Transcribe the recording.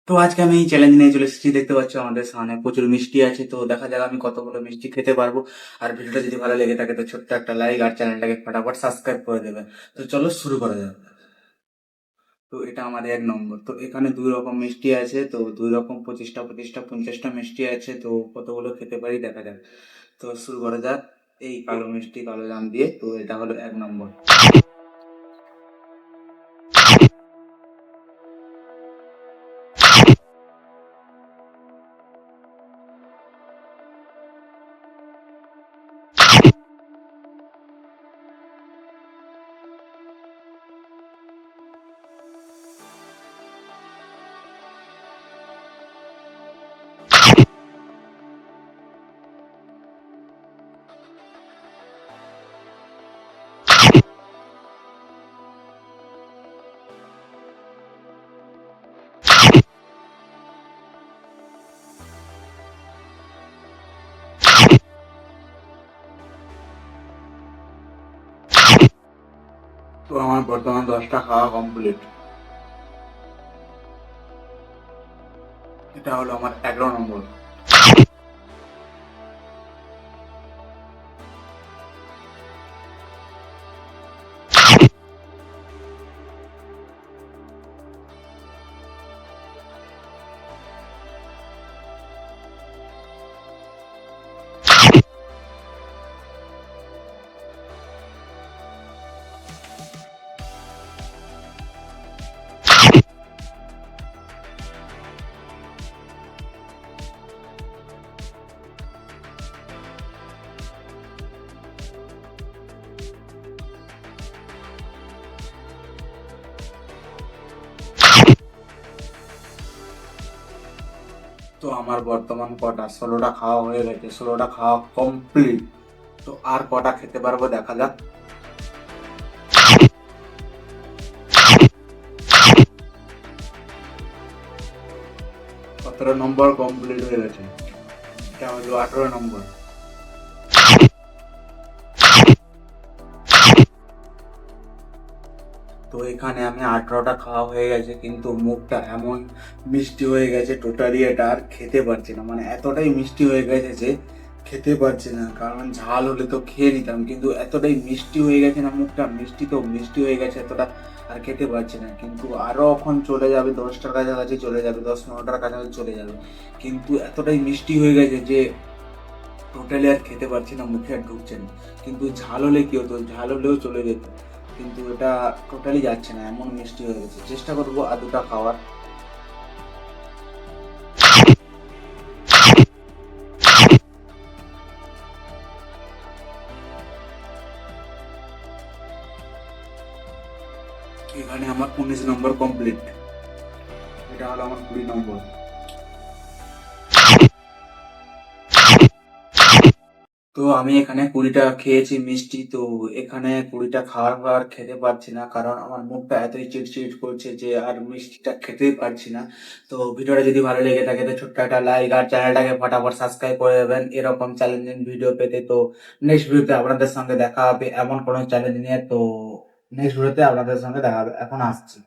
তো আজকে আমি এই চ্যালেঞ্জ নিয়ে চলে এসেছি। দেখতে পাচ্ছ আমাদের সামনে প্রচুর মিষ্টি আছে। তো দেখা যাক আমি কতগুলো মিষ্টি খেতে পারবো। আর ভিডিওটা যদি ভালো লেগে থাকে তো ছোট্ট একটা লাইক আর চ্যানেলটাকে ফটাফট সাবস্ক্রাইব করে দেবে। তো চলো শুরু করা যাক। তো এটা আমার 1 নম্বর। তো এখানে 2 রকম মিষ্টি আছে। তো 2 রকম 25টা 25টা 50টা মিষ্টি আছে। তো কতগুলো খেতে পারি দেখা যাক। তো শুরু করা যাক এই কালো মিষ্টি কালো জাম দিয়ে। তো এটা হলো 1 নম্বর। তো আমার বর্তমান 10টা খাওয়া কমপ্লিট। এটা হলো আমার 11 নম্বর। তো আমার বর্তমান কটা 16টা খাওয়া হয়ে গেছে, 16টা খাওয়া কমপ্লিট। তো আর কটা খেতে পারবো দেখা যাক। 17 নম্বর কমপ্লিট হয়ে গেছে। এটা হলো 18 নম্বর। তো এখানে আমি 18টা খাওয়া হয়ে গেছে, কিন্তু মুখটা এমন মিষ্টি হয়ে গেছে টোটালি এটা আর খেতে পারছি না। মানে এতটাই মিষ্টি হয়ে গেছে যে খেতে পারছি না। কারণ ঝাল হলে তো খেয়ে নিতাম, কিন্তু এতটাই মিষ্টি হয়ে গেছে না, মুখটা মিষ্টি তো মিষ্টি হয়ে গেছে এতটা আর খেতে পারছি না। কিন্তু আরও এখন চলে যাবে 10টার কাছাকাছি চলে যাবে, 10-15টার কাছাকাছি চলে যাবে। কিন্তু এতটাই মিষ্টি হয়ে গেছে যে টোটালি আর খেতে পারছি না, মুখে আর ঢুকছে না। কিন্তু ঝাল হলে কি হতো, ঝাল হলেও চলে যেত, কিন্তু এটা টোটালি যাচ্ছে না, এমন মিষ্টি হয়ে গেছে। চেষ্টা করবো আর 2টা খাওয়ার। এখানে আমার 19 নম্বর কমপ্লিট। এটা হলো আমার 20 নম্বর। তো আমি এখানে 20টা খেয়েছি মিষ্টি। তো এখানে 20টা খাওয়ার পর আর খেতে পারছি না, কারণ আমার মুখটা এতই চিটচিট করছে যে আর মিষ্টিটা খেতেই পারছি না। তো ভিডিওটা যদি ভালো লেগে থাকে তো ছোট্ট একটা লাইক আর চ্যানেলটাকে ফটাফট সাবস্ক্রাইব করে দেবেন এরকম চ্যালেঞ্জিং ভিডিও পেতে। তো নেক্সট ভিডিওতে আপনাদের সঙ্গে দেখা হবে এমন কোনো চ্যালেঞ্জ নিয়ে। তো নেক্সট ভিডিওতে আপনাদের সঙ্গে দেখা হবে, এখন আসছি।